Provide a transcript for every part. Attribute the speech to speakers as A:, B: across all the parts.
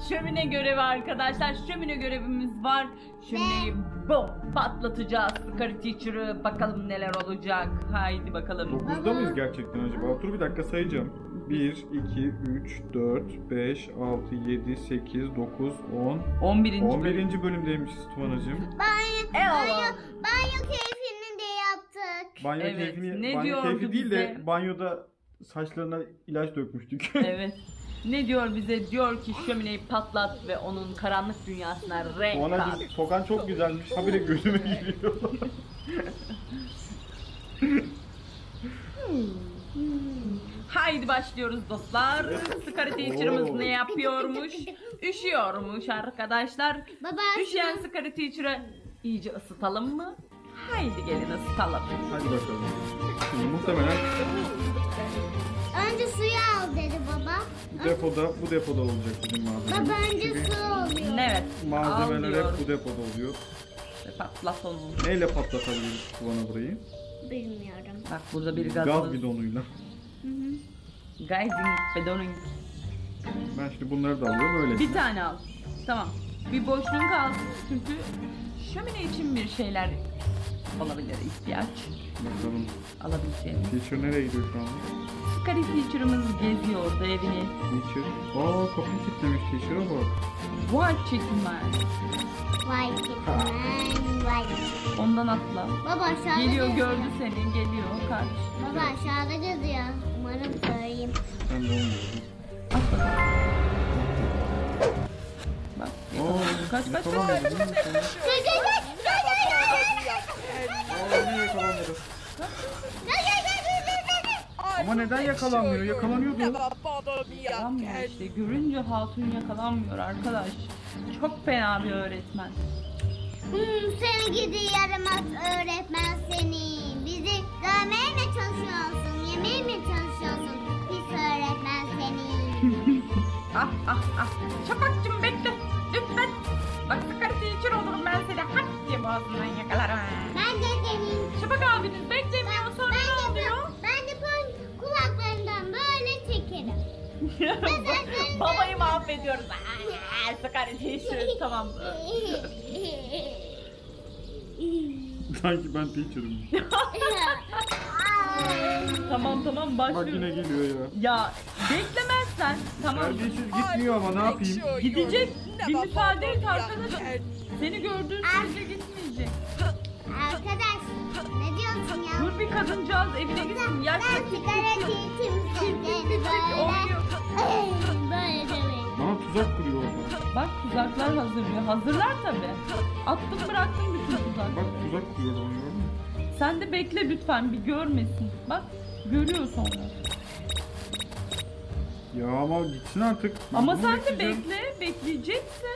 A: Şömine görevi arkadaşlar. Şömine görevimiz var. Şömineyi patlatacağız. Scary Teacher'ı bakalım neler olacak. Haydi bakalım.
B: 9'da mıyız gerçekten acaba? Dur bir dakika sayacağım. 1, 2, 3, 4, 5, 6, 7, 8, 9, 10. 11. bölümdeymişiz Tuvanacığım.
C: Banyo keyfini de yaptık.
B: Banyo
A: Evet,
B: keyfini,
A: ne
B: banyo
A: diyordu
B: keyfi değil de
A: bize?
B: banyoda saçlarına ilaç dökmüştük.
A: Evet. Ne diyor bize? Diyor ki şömineyi patlat ve onun karanlık dünyasına renk kat.
B: Tuvanacığım tokan çok güzelmiş. Habire gözüme giriyor.
A: Haydi başlıyoruz dostlar. Scary Teacher'ımız
B: Oo.
A: ne yapıyormuş? Üşüyormuş arkadaşlar.
C: Baba,
A: Üşüyen Scary Teacher'ı iyice ısıtalım mı? Haydi gelin ısıtalım.
B: Hadi bakalım. Şimdi muhtemelen
C: Önce suyu al dedi baba.
B: bu depoda olacak bizim malzememiz.
C: Baba önce
B: Çünkü
C: su oluyor.
A: Evet.
B: malzemeler
A: al diyor.
B: hep bu depoda oluyor.
A: Ve patlat onu.
B: Neyle patlatabiliriz Tuvana burayı?
C: Bilmiyorum.
A: Bak burada bir
B: Gaz
A: gazımız.
B: bidonuyla.
A: Gazing bidonun.
B: Ben şimdi bunları da alıyorum öyle.
A: Bir tane al. Tamam. Bir boşluğun kalsın çünkü şömine için bir şeyler olabilir ihtiyaç
B: Bakalım.
A: alabileceğimiz.
B: Teacher nereye gidiyor şu anda?
A: Scary Teacher'ımız geziyor orada evini.
B: Teacher. Kapıyı kilitlemiş Teacher'a bak.
A: White Chicken Man.
C: Vay kitman, vay.
A: Ondan atla.
C: Baba aşağıda
A: Geliyor
C: geziyor.
A: gördü seni geliyor kardeş.
C: Baba aşağıda geziyor. Umarım söyleyeyim.
B: Ben de olmuyorum.
A: At bakalım. Bak kaç.
B: Yakalanmadı değil mi? Niye yakalanmadı? Ama neden yakalanmıyor? Yakalanıyordu.
A: Yakalanmıyor işte. Görünce hatun yakalanmıyor arkadaş. Çok fena bir öğretmen.
C: Seni gidi yaramaz öğretmen seni. Bizi dövmeye mi çalışıyorsun? Yemeye mi çalışıyorsun? Pis öğretmen seni.
A: Şafakcığım bekle. Lütfen. Bak Scary Teacher olurum ben seni hak diye boğazından yakalarım.
C: Ben de senin.
A: Şafak abiniz beklemiyor sonra ne oluyor?
C: Ben de kulaklarından böyle çekerim.
A: Babayı mahvediyoruz. Scary Teacher tamam.
B: Sanki ben Teacher'ım.
A: Tamam
B: Bak yine
A: başlıyoruz.
B: geliyor ya.
A: Ya beklemezsen tamam.
B: Teacher gitmiyor ama ne yapayım?
A: Gidecek. Bir müsaade et arkadaş. Seni gördüğün sürece gitmeyecek.
C: Arkadaş ne diyorsun ya?
A: Dur bir kadıncağız evine gitsin. Yaşlı
C: Ben sigara çektim
A: oynuyor.
C: böyle demeyin.
B: Bana tuzak kuruyor orada.
A: Bak tuzaklar hazırlıyor. Hazırlar tabi. Attım bıraktım bütün tuzak.
B: Bak tuzak kuruyor bana gördün mü?
A: Sen de bekle lütfen bir görmesin. Bak görüyor sonra.
B: Ya ama gitsin artık.
A: Ama
B: Bunu
A: sen de
B: bekleyeceğim.
A: bekle. Bekleyeceksin.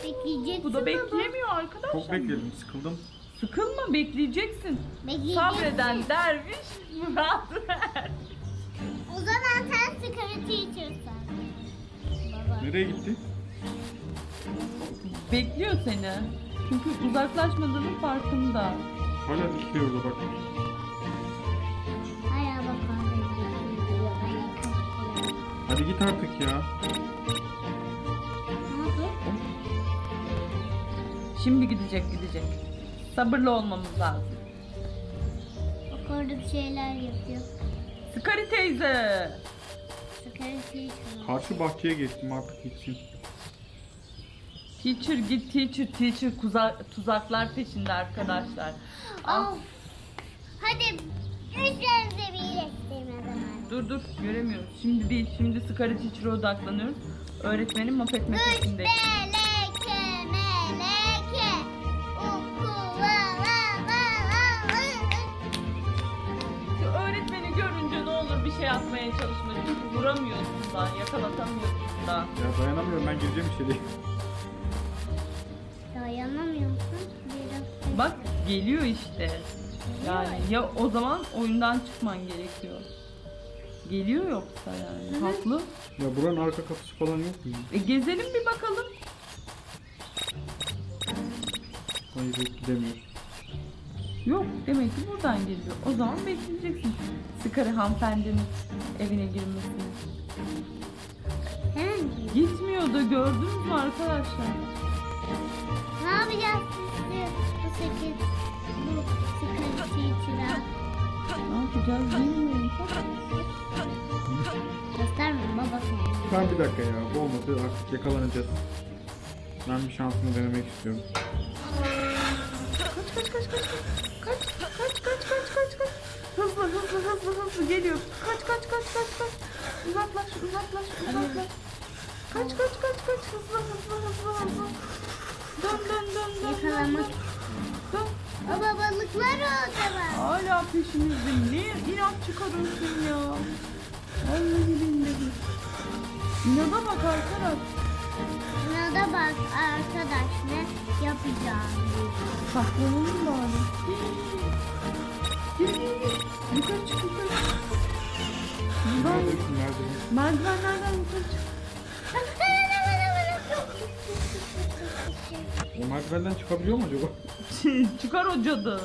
C: Bekleyeceksin
A: Bu da
C: baba.
A: beklemiyor arkadaşlar.
B: Çok bekledim, sıkıldım.
A: Sıkılma bekleyeceksin.
C: Bekleyeceksin.
A: Sabreden derviş murat er.
C: O zaman sen sigara teacher'sın. Baba.
B: Nereye gitti?
A: Bekliyor seni. Çünkü uzaklaşmadığının farkında.
B: Hala dikiliyor orada bak.
C: Aya bakalım.
B: Hadi git artık ya.
C: Ne oldu?
A: Şimdi gidecek. Sabırlı olmamız lazım.
C: Bak orada bir şeyler yapıyor.
A: Scary teyze.
C: Sigara teacher.
B: Karşı bahçeye geçtim artık gitsin.
A: Teacher git teacher tuzaklar peşinde arkadaşlar. Ah,
C: Of. Hadi üçlerinize bir iyileştirme zamanı.
A: dur göremiyoruz. Şimdi değil. Şimdi Scary Teacher'a odaklanıyoruz. Öğretmenin mahvetme
C: Üç
A: peşinde.
C: meleke.
A: Şu öğretmeni görünce ne olur bir şey yapmaya çalışma. Çünkü vuramıyorsun da, yakalatamıyorsun da.
B: Ya dayanamıyorum ben gireceğim içeri.
C: Dayanamıyor musun? Biraz.
A: Bak geliyor işte. Yani ya o zaman oyundan çıkman gerekiyor. Geliyor yoksa yani. Haklı.
B: Ya buranın arka kapısı falan yok mu?
A: Gezelim bir bakalım.
B: Hayır yok gidemiyoruz.
A: Yok demek ki buradan geliyor. O zaman bekleyeceksin. Scary hanımefendinin evine girmesini.
C: Hemen gidiyor.
A: Gitmiyor da gördünüz mü arkadaşlar?
C: Ne yapacağız siz bu sakız? Bu sıkıntı içine.
A: Ne yapacağız bilmiyorum.
C: Göstermeyin babasını.
B: Tamam bir dakika ya. Bu olmadı artık yakalanacağız. Ben bir şansımı denemek istiyorum.
A: Kaç. Hızlı geliyor. Kaç. Uzaklaş. Kaç. Hızlı. Dön.
C: Yakalamak.
A: Dön.
C: Baba balıklar orada var.
A: Hala peşimizde. Niye inat çıkarıyorsun ya? Vallahi billahi. İnada bak arkadaş.
C: Buna da bak arkadaş ne yapacağım.
A: Saklanalım bari. Gel. Yukarı çık. Buradan
B: Neredesin? Neredesin?
A: merdivenlerden yukarı çık.
B: O merdivenden çıkabiliyor mu acaba?
A: Çıkar o cadı.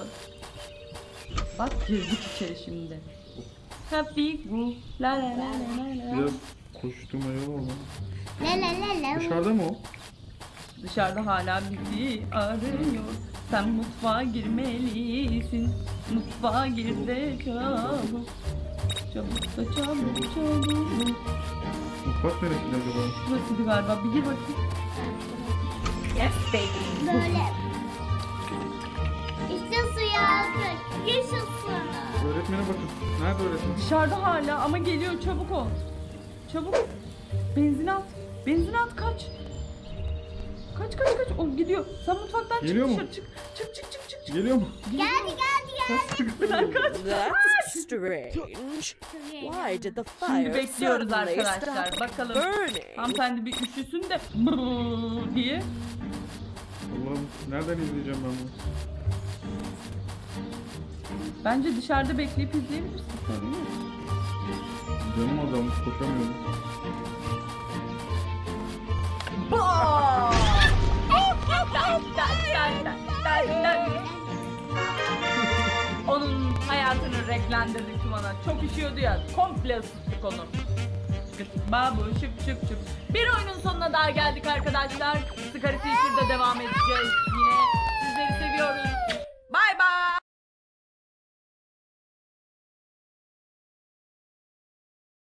A: Bak girdik içeri şimdi. Happy bu. La.
B: Biraz koştuğuma yol oldu.
C: La.
B: Dışarıda mı o?
A: Dışarıda hala bizi arıyor. Sen mutfağa girmelisin. Mutfağa gir de çabuk. Çabuk.
B: Mutfak neresinde acaba?
A: Burasıydı galiba. Bir gir bakayım. Yes baby.
C: Böyle. İşte suya aldık. Yaşasın.
B: Öğretmene bakın. Nerede öğretmen?
A: Dışarıda hala ama geliyor, çabuk ol. Çabuk. Benzin at kaç. Kaç. O gidiyor. Sen mutfaktan
B: Geliyor
A: çık
B: mu?
A: dışarı çık.
B: Geliyor mu?
C: Geldi.
A: Sen kaç.
D: That's strange. Why did the
A: Şimdi
D: fire
A: bekliyoruz
D: suddenly
A: arkadaşlar.
D: stop
A: Bakalım.
D: burning?
A: Hanımefendi bir üşüsün de brrrr diye.
B: Allah'ım nereden izleyeceğim ben bunu?
A: Bence dışarıda bekleyip izleyebilirsin tabii.
B: Canım azalmış koşamıyorum.
A: Onun hayatını renklendirdik bana. Çok üşüyordu ya. Komple ısıttık onu. Babu şıp. Bir oyunun sonuna daha geldik arkadaşlar. Scary Teacher'da devam edeceğiz. Yine sizleri seviyoruz. Bye bye.